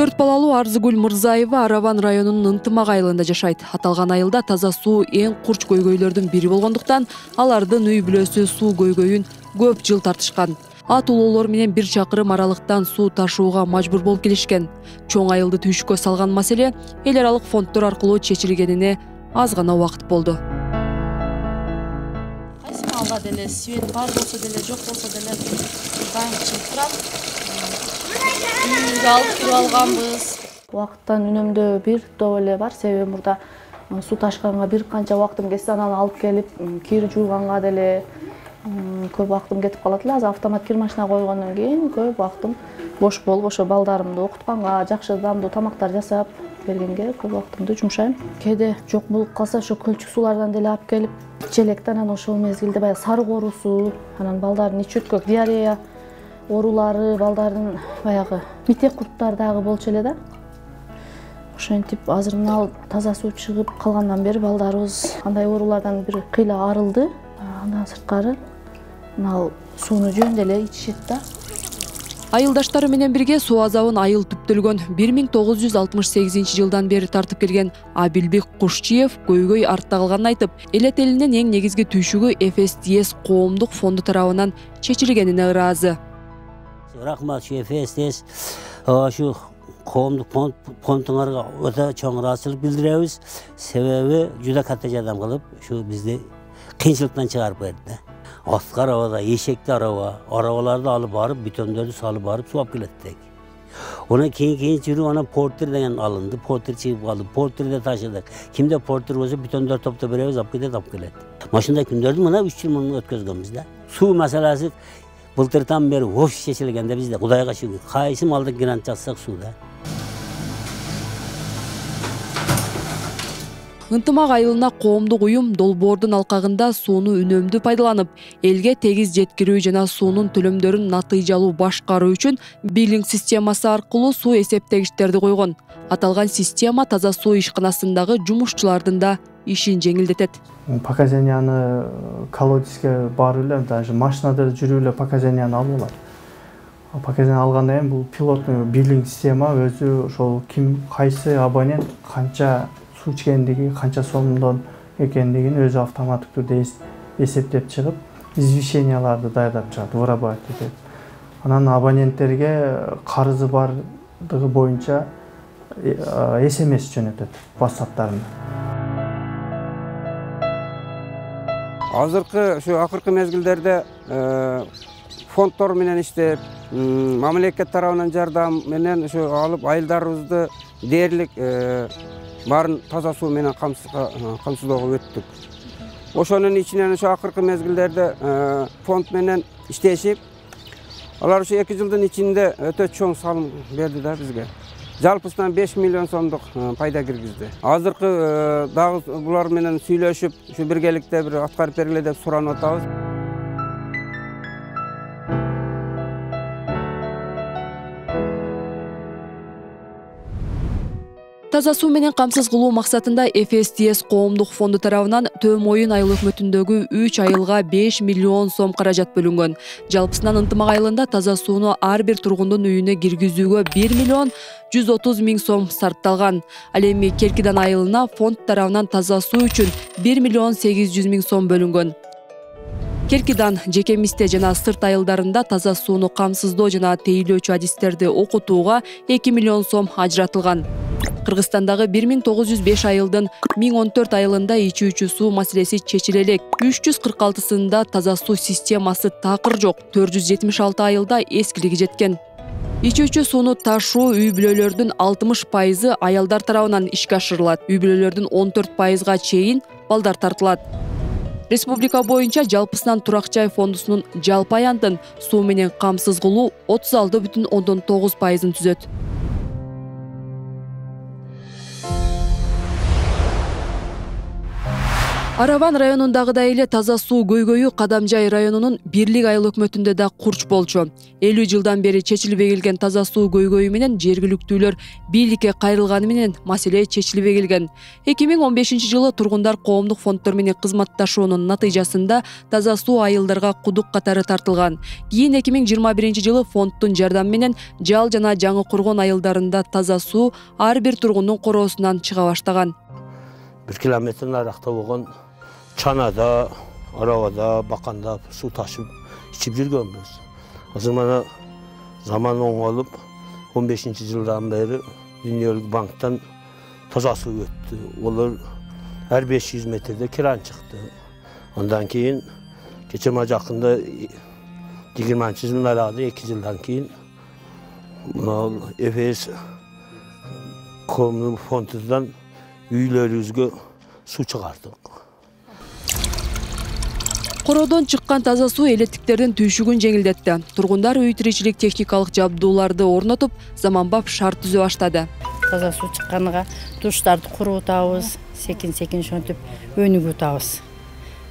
4 балалуу Арзыгүл Мырзаева Араван районунун Ынтымак айылында жашайт. Аталган айылда таза суу эң курч көйгөйлөрдүн бири болгондуктан алардын үй бүлөсү суу көйгөйүн көп жыл тартышкан. Ат улоолор менен 1 чакырым аралыктан суу ташууга мажбур болуп келишкен. Чоң айылды түйшүккө салган маселе эл аралык фонддор аркылуу чечилгенине аз гана убакыт болду. Кайсы малда деле свет бар болсо деле жок болсо деле дайым чыгып турат. Үйүбүзгө алып туруп алганбыз. Убакыттан үнөмдөө бир топ эле бар. Себеби мурда суу ташканга бир канча убактым кетсе, анан алып келип кир жууганга деле көп убактым кетип калат эле. Азыр автомат кир машина койгондон кийин көп убактым бош болуп, ошо балдарымды окутканга, жакшы даамдуу тамактар жасап бергенге көп убактымды жумшайм. Кээде жок болуп калса, ошо көлчүк суулардан деле алып келип içelekte, анан ошол мезгилде баягы сары кору суу, анан балдардын ич өткөк диарея оорулары, балдардын баягы митек курттары дагы болчу эле да. Ошентип азыр мына таза суу чыгып калгандан бери балдарыбыз андай оорулардан бир кыйла арылды. Андан сырткары мына сууну жөн деле ичишет да. Айылдаштары менен бирге суу азабын айыл түптөлгөн 1968-жылдан бери тартып келген Абилбек Кушчиев көйгөй артта калганын айтып, эл этелинин эң негизги түйшүгү FSDS коомдук фонду тарабынан чечилгенине ыраазы. Рахмат FSDS ошо коомдук фондуңарга өтө чоң ыраазычылык билдиребиз. Себеби жуда катта жардам кылып, ушу бизди кыйынчылыктан чыгарып берди. Аткы арабада, эшекти арабаларды алып барып, бетондорду салып барып сууап келеттик. Ona keyin жүрүп, ana porter деген алынды, porter чыгып калды, porterде ташыдык. Кимде porter болсо бетондор топтоп беребиз, алып кетет, алып келет. Машинада күндөрдү мына 3 жыл муну өткөзгөнбүз да. Суу маселеси былтыртан бери вообще чечилгенде бизде, Кудайга шүгүр. Кайсы малды грант жазсак сууда. Ынтымак айылына коомдук уюм долбоордун алкагында сууну үнөмдүү пайдаланып, элге тегиз жеткирүү жана суунун төлөмдөрүн натыйжалуу башкаруу үчүн биллинг системасы аркылуу суу эсептегичтерди койгон. Аталган система таза суу ишканасындагы жумушчулардын да ишин жеңилдетет. Показанияны колодезге барып эле, даже машинада жүрүп эле показанияны алып алат. Показания алгандан кийин бул пилоттуу биллинг система өзү ошол ким кайсы абонент канча суу ичкендиги, канча сомдон экендигин өзү автоматтык түрдө эсептеп чыгып, извещенияларды даярдап чыгат, вырабатывать этет. Анан абоненттерге карызы бардыгы боюнча SMS жөнөтөт WhatsApp'тарына. Азыркы ошо акыркы мезгилдерде фонддор менен иштеп, мамлекет тарабынан жардам менен ошо алып айылдарыбызды дээрлик барын таза суу менен камсыздоого өттүк. Ошонун ичинен ошо акыркы мезгилдерде фонд менен иштешип, алар ошо 2 жылдын ичинде өтө чоң салым берди да бизге. Жалпысынан 5 миллион сомдук пайда киргизди. Азыркы дагы булар менен сүйлөшүп, ушу биргеликте бир аткарып бергиле деп суранып атабыз. Таза суу менен камсыз кылуу максатында FSDS коомдук фонду тарабынан Төм Оюн айыл өкмөтүндөгү 3 айылга 5 миллион сом каражат бөлүнгөн. Жалпысынан Ынтымак айылында таза сууну ар бир тургундун үйүнө киргизүүгө 1 миллион 130 миң сом сарпталган. Ал эми Керкидан айылына фонд тарабынан таза суу үчүн 1 миллион 800 миң сом бөлүнгөн. Керкидан, Жекемисте жана сырт айылдарында таза сууну камсыздоо жана тейлөөчү адистерди окутууга 2 миллион сом ажыратылган. Кыргызстандагы 1905 айылдын 1014 айылында ичүүчү суу маселеси чечиле элек. 346-сында таза суу системасы такыр жок. 476 айылда эскилиги жеткен. Ичүүчү сууну ташуу үй бүлөлөрдүн 60% аялдар тарабынан ишке ашырылат. Үй бүлөлөрдүн 14%га чейин балдар тартылат. Республика боюнча жалпысынан Турак жай фондусунун жалпы аянтын суу менен камсыз кылуу 36,9%-ын түзөт. Араван районундагыдай эле таза суу көйгөйү Кадамжай районунун Бирлик айыл өкмөтүндө да курч болчу. 50 жылдан бери чечилбей келген таза суу көйгөйү менен жергиликтүүлөр бийликке кайрылганы менен маселе чечилбей келген. 2015 жылы тургундар коомдук фонддор менен кызматташуунун натыйжасында таза суу айылдарга кудук катары тартылган. Кийин 2021 жылы фонддун жардамы менен Жал жана Жаңы Кургон айылдарында таза суу ар бир тургундун короосунан чыга баштаган. 1 километр наракта болгон Чанада, Аравада, Баканда суу ташып ичип жүргөнбүз. Азыр мана заман оңолуп 15 жылдан бери Дүниелик банктан таза суу өттү. Олар ар 500 метрде кран чыкты. Ondan keyin geçen жакында 20 жылдын аралыгында 2 жылдан кийин Efes Коомдук фондунан үйлөрүбүзгө суу чыгардык. Короодон чыккан таза суу электиктердин түйшүгүн жеңилдетти. Тургундар үй тиричилик техникалык жабдууларды орнотуп, заманбап шарт түзө баштады. Таза суу чыкканга душтарды курутабыз, секин шонтуп өнүгүтабыз.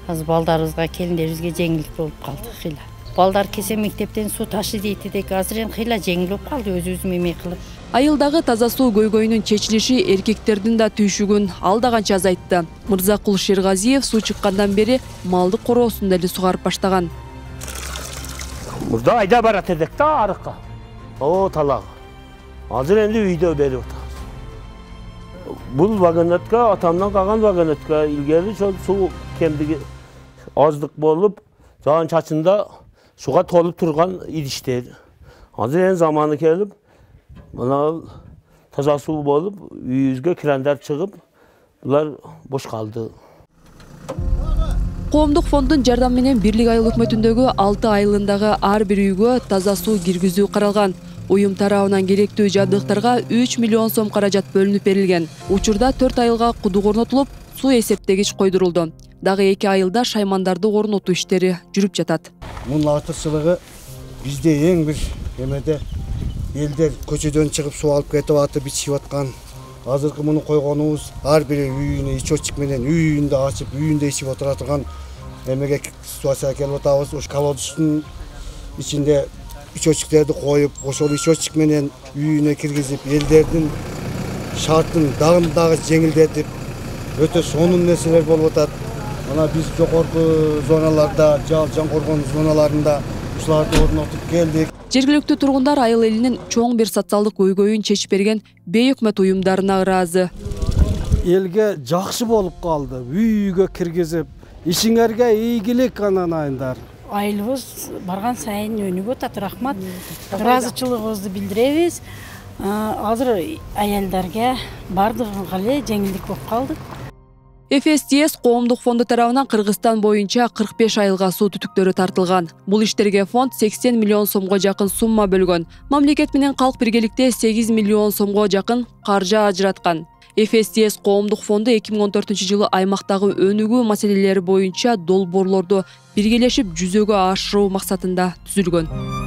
Азыр балдарыбызга, келиндерибизге жеңилдик болуп калды кыйла. Балдар кесе мектептен суу ташы дейт элек, азыр эми кыйла жеңил болуп калды өзүбүз эмне кылып. Айылдагы таза суу көйгөйүнүн чечилиши эркектердин да түйшүгүн алда канча азайтты. Мырзакул Шергазиев суу чыккандан бери малдык короосун деле сугарып баштаган. Мурда айда барат эдик да арыкка. О талак. Азыр энди үйдө берип атабыз. Бул вагонетка, атамдан калган вагонетка илгери суу кемдиги аздык болуп, жаан чачында суга толуп турган идиштер. Азыр эң заманы келип, мына таза суу болуп, үйүбүзгө крандар чыгып, булар бош калды. Коомдук фонддун жардамы менен Бирлик айыл өкмөтүндөгү 6 айылындагы ар бир үйгө таза суу киргизүү каралган. Уюм тарабынан керектүү жабдыктарга 3 миллион сом каражат бөлүнүп берилген. Учурда 4 айылга кудук орнотулуп, суу эсептегич койдурулду. Дагы 2 айылда шаймандарды орнотуу иштери жүрүп жатат. Мунун артыкчылыгы бизде эң бир эмеде элдер көчөдөн чыгып суу алып кетип атып ичип аткан. Азыркы муну койгонубуз ар бир үйүнө ичочек менен үйүндө ачып, үйүндө ичип отура турган эмеге ситуация келип атабыз. Ош колодочтун ичинде ичочектерди коюп, ошол ичочек менен үйүнө киргизип, элдердин шартын дагы жеңилдетип, өтө сонун нерселер болуп атат. Мына биз жогорку зоналарда, Жаңы Кургон зоналарында ушуларды орнотуп келдик. Жергиликтүү тургундар айыл элинин чоң бир социалдык көйгөйүн чечип берген бейөкмөт уюмдарына ыраазы. Элге жакшы болуп калды. Үйгө киргизип, ишиңерге ийгилик анан айындар. Айылыбыз барган сайын өнүгүп атат, рахмат. Ыраазычылыгыбызды билдиребиз. Азыр аялдарга бардыгыга эле жеңилдик болуп калды. FSTS коомдук фонду тарабынан Кыргызстан боюнча 45 айылга суу түтүктөрү тартылган. Бул иштерге фонд 80 миллион сомго жакын сумма бөлгөн. Мамлекет менен калк биргеликте 8 миллион сомго жакын каржы ажыраткан. FSTS коомдук фонду 2014 жылы аймактагы өнүгүү маселелери боюнча долбоорлорду биргелешип жүзөгө ашыруу максатында түзүлгөн.